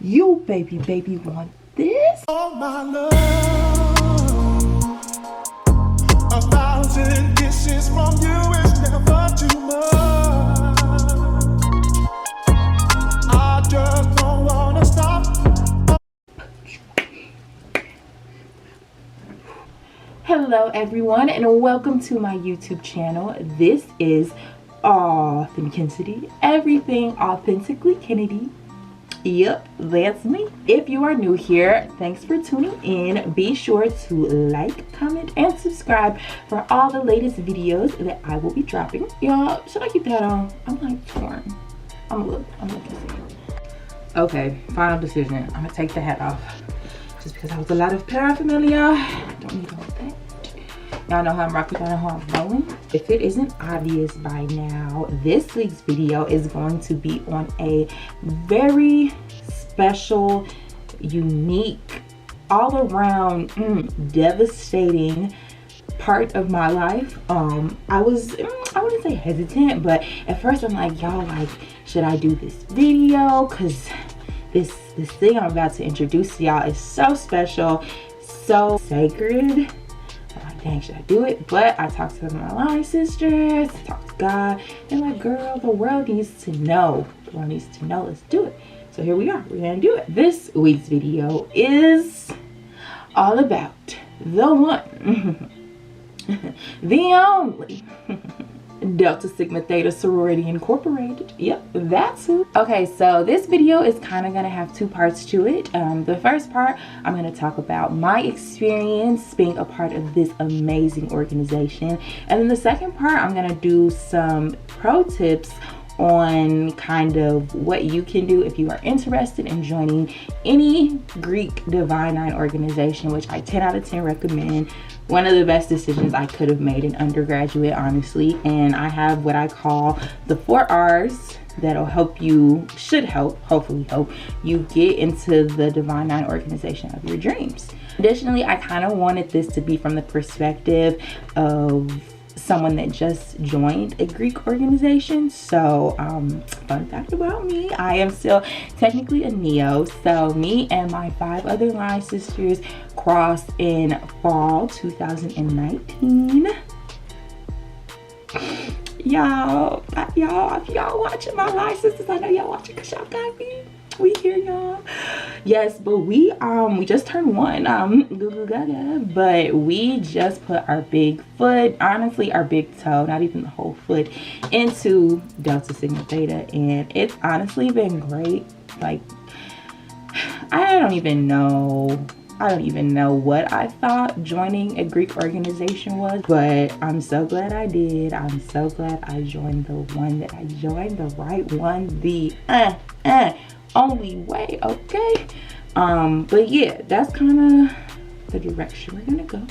You baby want this? Oh my love, 1,000 kisses from you is never too much. I just don't wanna stop. Hello everyone and welcome to my YouTube channel. This is Authenticity, everything authentically Kennedy. Yep, that's me. If you are new here, thanks for tuning in. Be sure to like, comment, and subscribe for all the latest videos that I will be dropping. Y'all, should I keep that on? I'm like torn. I'm looking. Okay, final decision. I'm gonna take the hat off just because that was a lot of paraphernalia. Don't need all that. Y'all know how I'm rocking, y'all know how I'm rolling. If it isn't obvious by now, this week's video is going to be on a very special, unique, all around devastating part of my life. I wouldn't say hesitant, but at first I'm like, y'all, like, should I do this video? Cause this thing I'm about to introduce to y'all is so special, so sacred. Dang, should I do it? But I talked to my line sisters, talked to God. They're like, girl, the world needs to know. The world needs to know. Let's do it. So here we are. We're gonna do it. This week's video is all about the one, the only Delta Sigma Theta Sorority Incorporated. Yep, that's who. Okay, so this video is kind of gonna have two parts to it. The first part, I'm gonna talk about my experience being a part of this amazing organization, and then the second part, I'm gonna do some pro tips on kind of what you can do if you are interested in joining any Greek Divine Nine organization, which I 10 out of 10 recommend. One of the best decisions I could have made in undergraduate, honestly. And I have what I call the 4 R's that'll help you, should help, hopefully help you get into the Divine Nine organization of your dreams. Additionally, I kind of wanted this to be from the perspective of someone that just joined a Greek organization. So fun fact about me, I am still technically a neo. So me and my 5 other line sisters crossed in fall 2019. Y'all, if y'all watching my line sisters, I know y'all watching because y'all got me. We hear y'all. Yes, but we just turned 1, but we just put our big foot, honestly our big toe, not even the whole foot, into Delta Sigma Theta, and it's honestly been great. Like, I don't even know what I thought joining a Greek organization was, but I'm so glad I did. I'm so glad I joined the one that I joined, the right one, the only way, okay? But yeah, that's kind of the direction we're gonna go.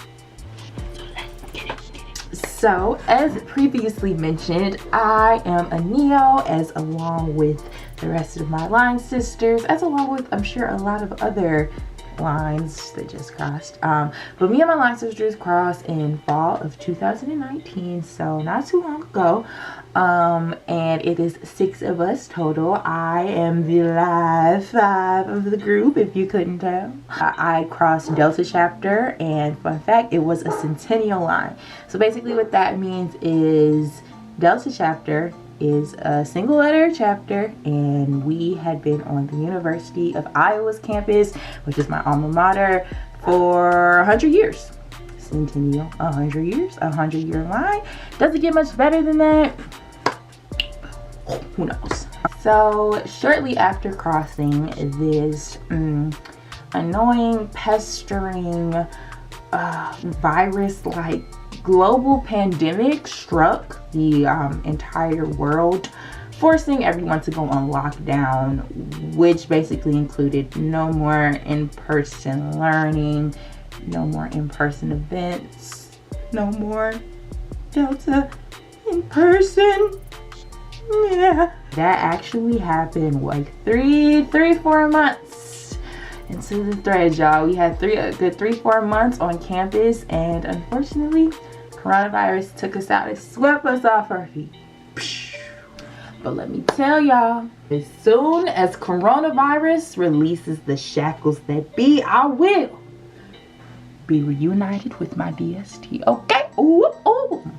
So let's get it. So as previously mentioned, I am a neo, as along with the rest of my line sisters, as along with, I'm sure, a lot of other lines that just crossed. But me and my line sisters crossed in fall of 2019, so not too long ago. And it is 6 of us total. I am the live 5 of the group, if you couldn't tell. I crossed Delta chapter, and fun fact, it was a centennial line. So basically what that means is Delta chapter is a single letter chapter, and we had been on the University of Iowa's campus, which is my alma mater, for 100 years. Centennial, 100 years, 100-year line. Doesn't get much better than that. Who knows? So shortly after crossing, this annoying, pestering virus-like global pandemic struck the entire world, forcing everyone to go on lockdown, which basically included no more in-person learning, no more in-person events, no more Delta in person. Yeah, that actually happened like 4 months into the thread, y'all. We had a good 3-4 months on campus, and unfortunately coronavirus took us out. It swept us off our feet. But let me tell y'all, as soon as coronavirus releases the shackles that be, I will be reunited with my DST, okay? Ooh, ooh.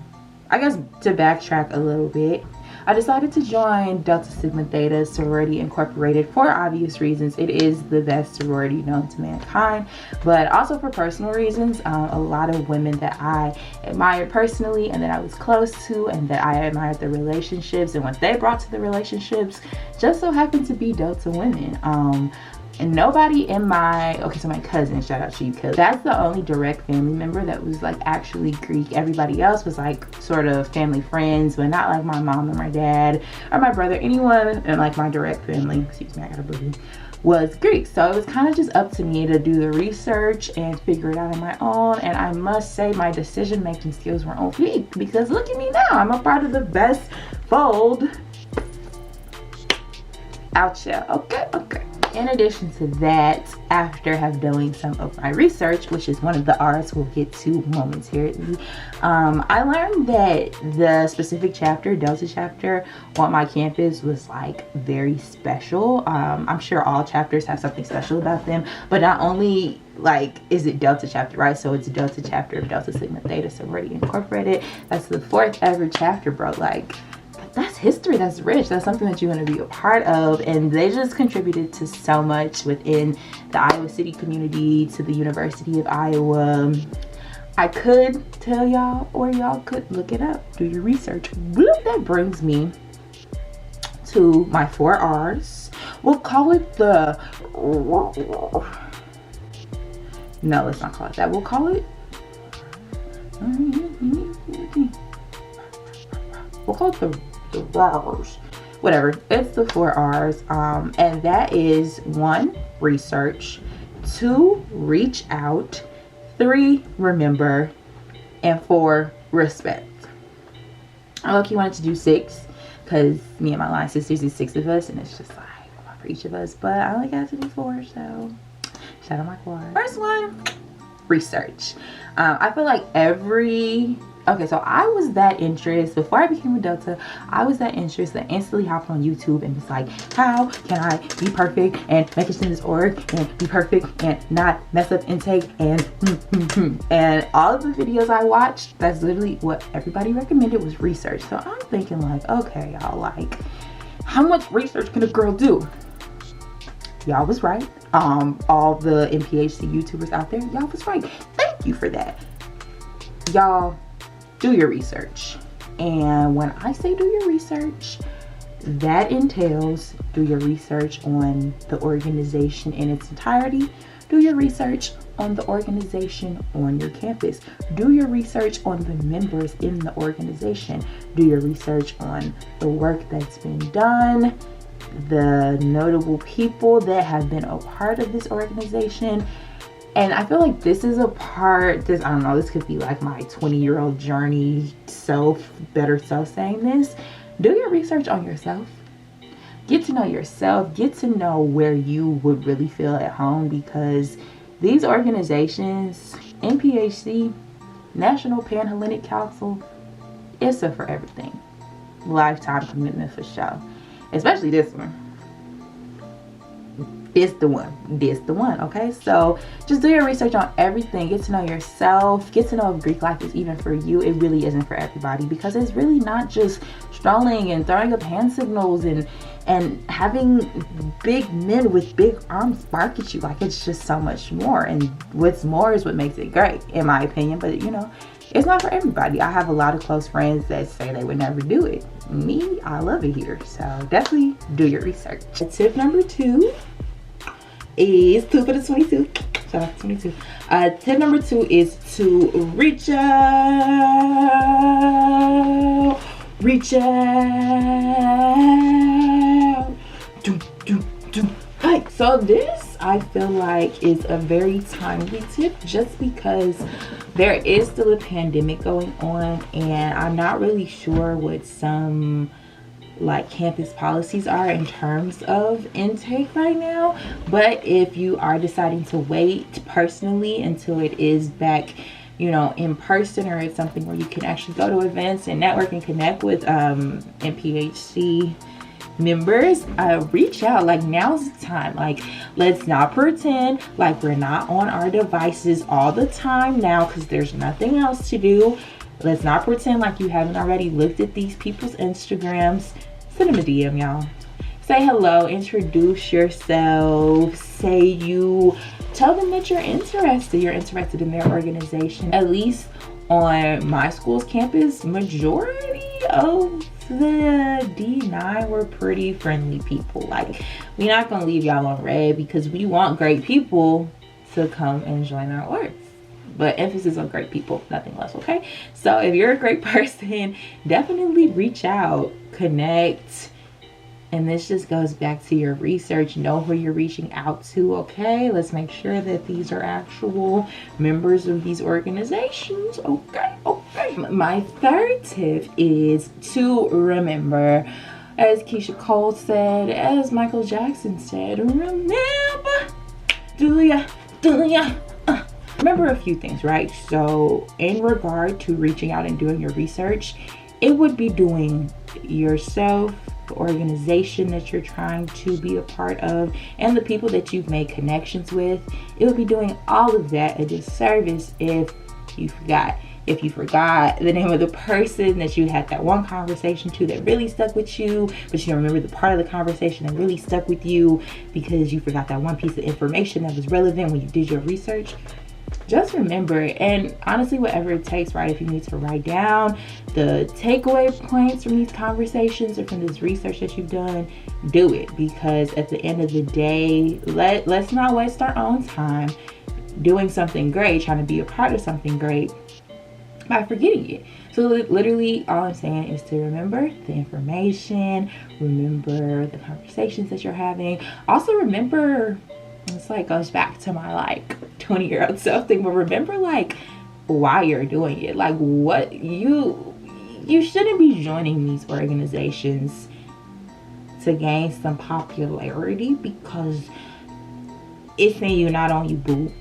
I guess to backtrack a little bit, I decided to join Delta Sigma Theta Sorority Incorporated for obvious reasons. It is the best sorority known to mankind, but also for personal reasons. A lot of women that I admired personally and that I was close to and that I admired the relationships and what they brought to the relationships just so happened to be Delta women. And nobody in my, okay, so my cousin, shout out to you, because that's the only direct family member that was like actually Greek. Everybody else was like sort of family friends, but not like my mom or my dad or my brother. Anyone in like my direct family, excuse me, I got a boogie, was Greek. So it was kind of just up to me to do the research and figure it out on my own. And I must say my decision making skills were on fleek, because look at me now, I'm a part of the best fold out here. Okay. In addition to that, after have doing some of my research, which is one of the R's we'll get to momentarily, I learned that the specific chapter, Delta chapter, on my campus was like very special. I'm sure all chapters have something special about them, but not only like is it Delta chapter, right? So it's Delta chapter of Delta Sigma Theta Sorority Incorporated. That's the 4th ever chapter, bro. Like, that's history, that's rich, that's something that you want to be a part of. And they just contributed to so much within the Iowa City community, to the University of Iowa. I could tell y'all, or y'all could look it up, do your research. That brings me to my 4 R's. We'll call it the, no, let's not call it that. We'll call it, the R's, whatever. It's the 4 R's, and that is 1, research, 2, reach out, 3, remember, and 4, respect. I low-key wanted to do 6 because me and my line sisters is 6 of us, and it's just like one for each of us, but I only got to do 4, so shout out my quad. First one, research. I feel like okay, so I was that interested before I became a Delta. I was that interested that instantly hopped on YouTube and was like, how can I be perfect and make it in this org and be perfect and not mess up intake and and all of the videos I watched, that's literally what everybody recommended was research. So I'm thinking like, okay, y'all, like, how much research can a girl do? Y'all was right. All the MPHC YouTubers out there, y'all was right. Thank you for that. Y'all, do your research. And when I say do your research, that entails do your research on the organization in its entirety. Do your research on the organization on your campus. Do your research on the members in the organization. Do your research on the work that's been done, the notable people that have been a part of this organization. And I feel like this is a part, I don't know, this could be like my 20-year-old journey better self saying this. Do your research on yourself. Get to know yourself. Get to know where you would really feel at home, because these organizations, NPHC, National Pan-Hellenic Council, it's a for everything. Lifetime commitment for sure. Especially this one. It's the one, okay? So just do your research on everything. Get to know yourself. Get to know if Greek life is even for you. It really isn't for everybody, because it's really not just strolling and throwing up hand signals and having big men with big arms bark at you. Like, it's just so much more, and what's more is what makes it great, in my opinion. But you know, it's not for everybody. I have a lot of close friends that say they would never do it. Me, I love it here. So definitely do your research. Tip number 2 is 2 for the 22. Shout out to 22. Tip number 2 is to reach out. Reach out. Hi. So this, I feel like, is a very timely tip, just because there is still a pandemic going on, and I'm not really sure what some like campus policies are in terms of intake right now. But if you are deciding to wait personally until it is back, you know, in person, or it's something where you can actually go to events and network and connect with NPHC members, reach out. Like, now's the time. Like, let's not pretend like we're not on our devices all the time now, because there's nothing else to do. Let's not pretend like you haven't already looked at these people's Instagrams. Send them a DM, y'all. Say hello, introduce yourself, tell them that you're interested in their organization. At least on my school's campus, majority of the D9 were pretty friendly people. Like, we're not gonna leave y'all on red because we want great people to come and join our orgs. But emphasis on great people, nothing less, okay? So if you're a great person, definitely reach out, connect. And this just goes back to your research. Know who you're reaching out to, okay? Let's make sure that these are actual members of these organizations, okay? My third tip is to remember, as Keisha Cole said, as Michael Jackson said, remember, do ya. Remember a few things, right? So in regard to reaching out and doing your research, it would be doing yourself, the organization that you're trying to be a part of, and the people that you've made connections with. It would be doing all of that a disservice if you forgot the name of the person that you had that one conversation to that really stuck with you, but you don't remember the part of the conversation that really stuck with you because you forgot that one piece of information that was relevant when you did your research. Just remember, and honestly, whatever it takes, right? If you need to write down the takeaway points from these conversations or from this research that you've done, do it. Because at the end of the day, let's not waste our own time doing something great, trying to be a part of something great by forgetting it. So literally all I'm saying is to remember the information, remember the conversations that you're having. Also remember, it's like goes back to my like 20-year-old self thing, but remember like why you're doing it. Like, what you shouldn't be joining these organizations to gain some popularity, because it's saying you're not on you, boo.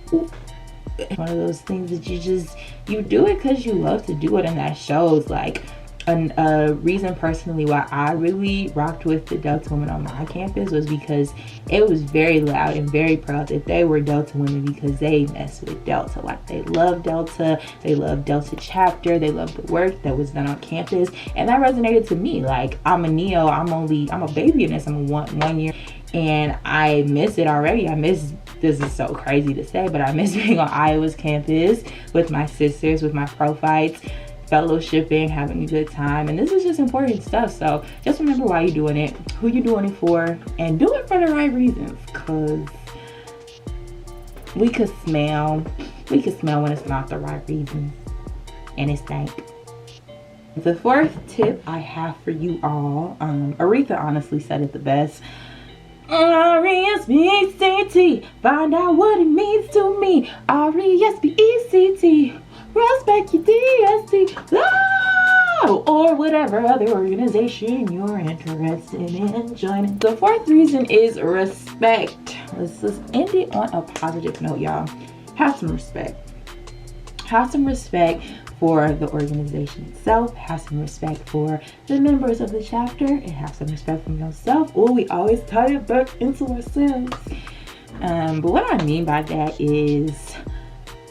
It's one of those things that you do it because you love to do it, and that shows. Like, a reason personally why I really rocked with the Delta women on my campus was because it was very loud and very proud that they were Delta women, because they mess with Delta. Like, they love Delta, they love Delta chapter, they love the work that was done on campus, and that resonated to me. Like, I'm a neo, I'm a baby in this. I'm one year, and I miss it already. This is so crazy to say, but I miss being on Iowa's campus with my sisters, with my pro-fights, fellowshipping, having a good time. And this is just important stuff. So just remember why you're doing it, who you're doing it for, and do it for the right reasons, because we could smell when it's not the right reasons, and it's stank. The fourth tip I have for you all, Aretha honestly said it the best. R-E-S-P-E-C-T, find out what it means to me. R-E-S-P-E-C-T, respect your DST, or whatever other organization you're interested in joining. The fourth reason is respect. Let's end it on a positive note, y'all. Have some respect. Have some respect for the organization itself. Have some respect for the members of the chapter, and have some respect for yourself. Oh, we always tie it back into ourselves. But what I mean by that is,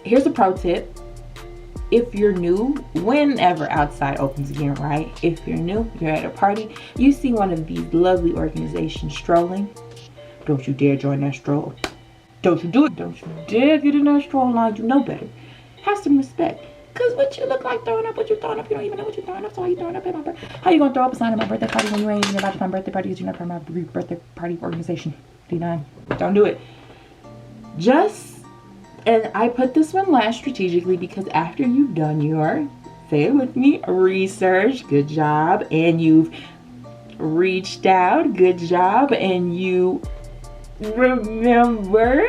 here's a pro tip. If you're new, whenever outside opens again, right? If you're new, you're at a party, you see one of these lovely organizations strolling, don't you dare join that stroll. Don't you do it. Don't you dare get in that stroll line. You know better. Have some respect. Because what you look like throwing up, what you're throwing up, you don't even know what you're throwing up. So how you throwing up at my birthday? How you going to throw up a sign at my birthday party when you ain't even about to my birthday party because you're not part of my birthday party organization? D9. Don't do it. And I put this one last strategically because after you've done your, say it with me, research, good job, and you've reached out, good job, and you remembered,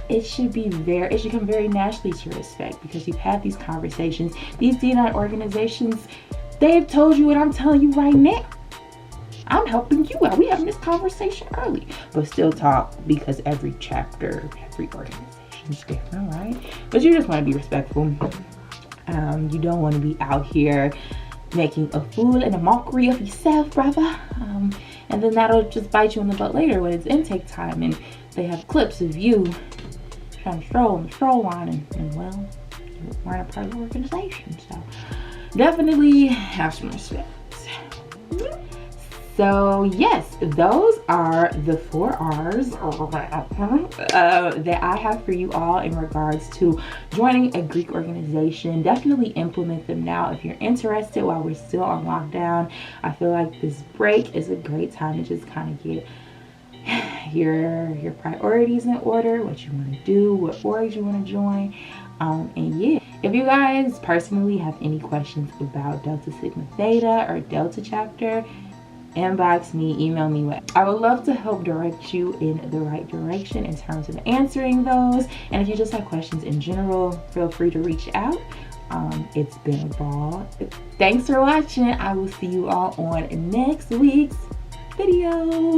it should come very naturally to respect, because you've had these conversations. These D9 organizations, they've told you what I'm telling you right now. I'm helping you out. We having this conversation early, but still talk, because every chapter, every organization is different, right? But you just want to be respectful. You don't want to be out here making a fool and a mockery of yourself, brother. and then that'll just bite you in the butt later when it's intake time and they have clips of you trying to stroll on the stroll line, and well, you weren't a part of the organization. So definitely have some respect. So yes, those are the 4 R's that I have for you all in regards to joining a Greek organization. Definitely implement them now if you're interested while we're still on lockdown. I feel like this break is a great time to just kind of get your priorities in order, what you want to do, what orgs you want to join. And yeah, if you guys personally have any questions about Delta Sigma Theta or Delta chapter, inbox me, email me. I would love to help direct you in the right direction in terms of answering those. And if you just have questions in general, feel free to reach out. It's been a ball. Thanks for watching. I will see you all on next week's video.